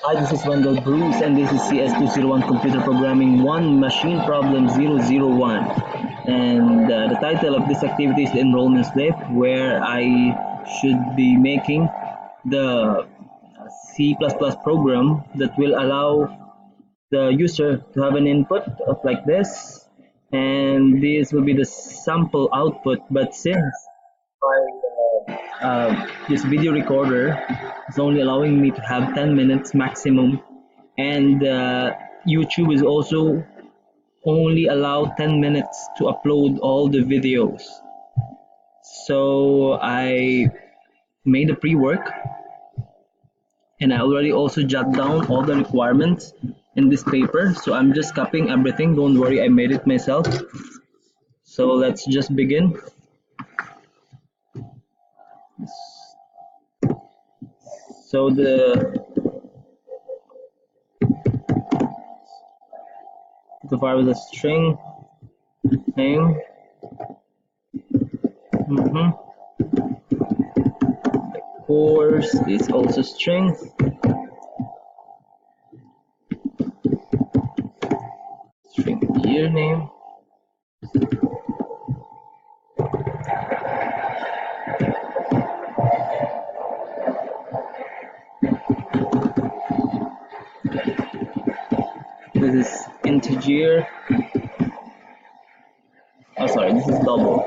Hi, this is Wendell Bruce, and this is CS201 Computer Programming 1 Machine Problem 001. And the title of this activity is the enrollment slip, where I should be making the C++ program that will allow the user to have an input of like this, and this will be the sample output. But since this video recorder is only allowing me to have 10 minutes maximum, and YouTube is also only allow 10 minutes to upload all the videos. So I made a pre-work, and I already also jot down all the requirements in this paper, so I'm just copying everything. Don't worry, I made it myself. So let's just begin. So the file is a string name. Course is also string. String year name. This is integer. Oh, sorry, this is double.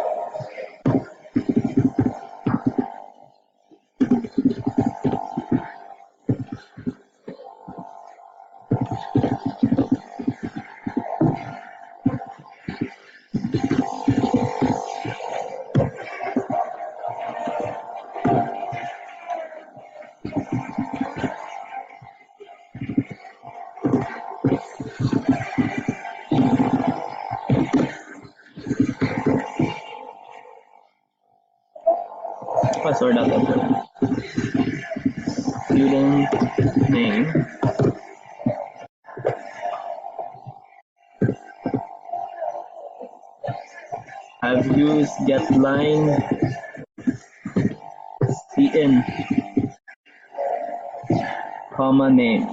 Oh, sorry, not that. Student name. I've used getLine cin, comma name.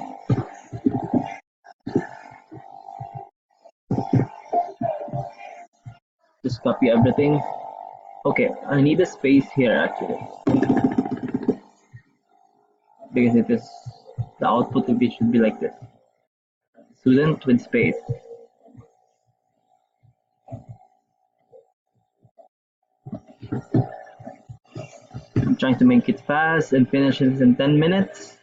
Just copy everything. Okay, I need a space here actually, because it is the output of it should be like this. Student with space. I'm trying to make it fast and finish it in 10 minutes.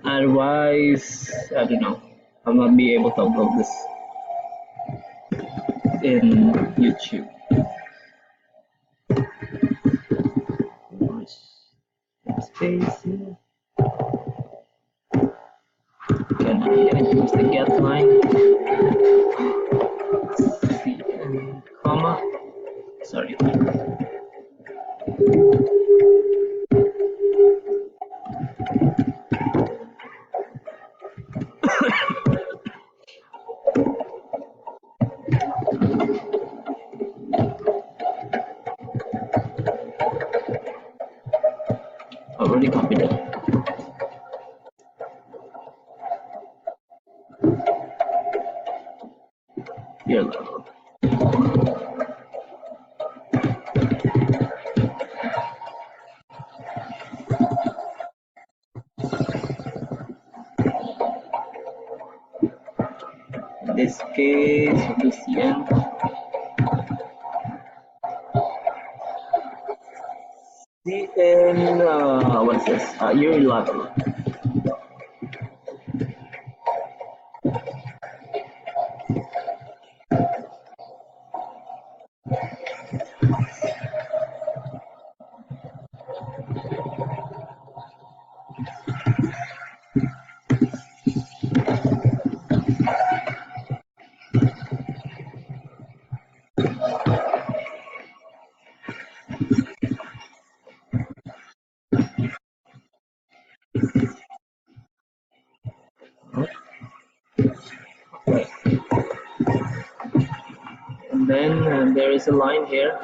Otherwise, I don't know, I'll not be able to upload this in YouTube. Space here. Can I use the get line? C comma. Sorry. Already copied it. Year level. In this case, we'll do CN. CN, what's this? Year level. And then there is a line here.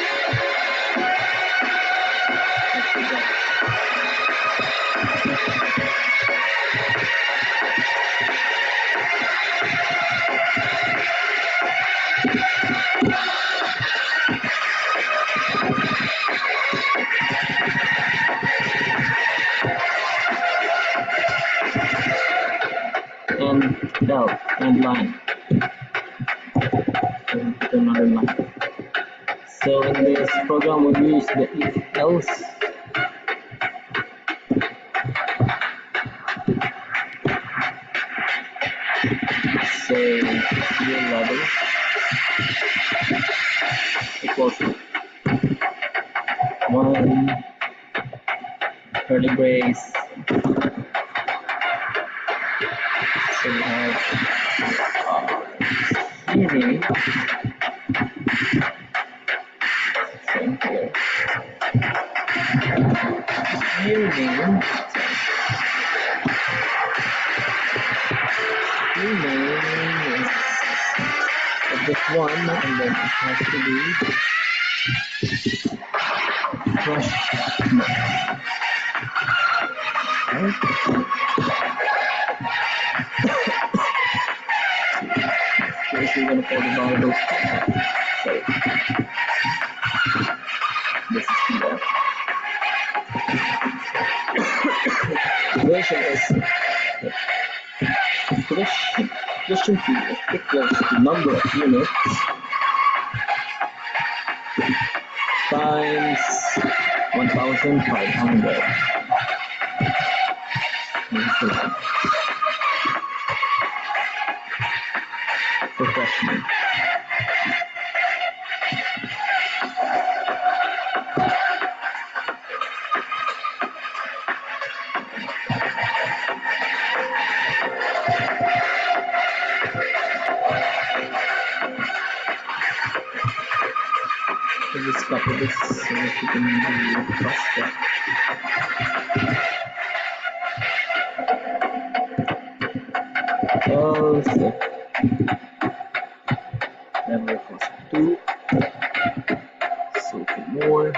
del and line. And put another line. So in this program we use the if else. Say year level equals to 1 curly brace. So we have here same here. Here name is just one, and then it has to be fresh milk. Right? First we're gonna call the variable. Sorry. This is the duration is question key is equals to number of units times 1,500. For freshmen. So just copy this so that you can do faster. Also, level equals 2. So for more.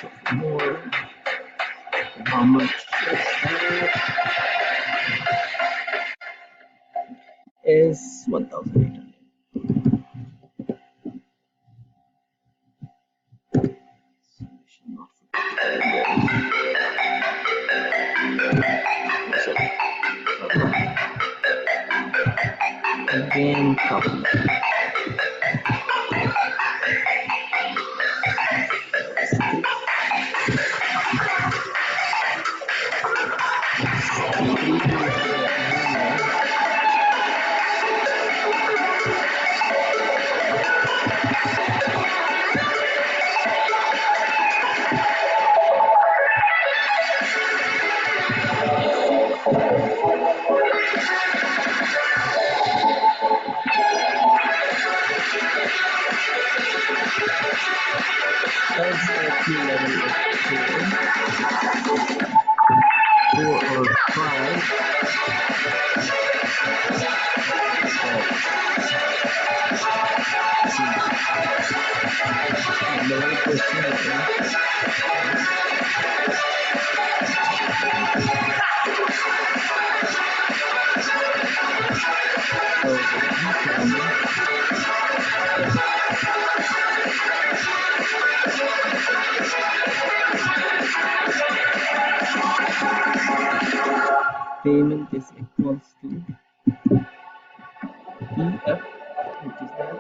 So for more. How much is 1,800. Again, copy. Payment is equals to EF, which is that.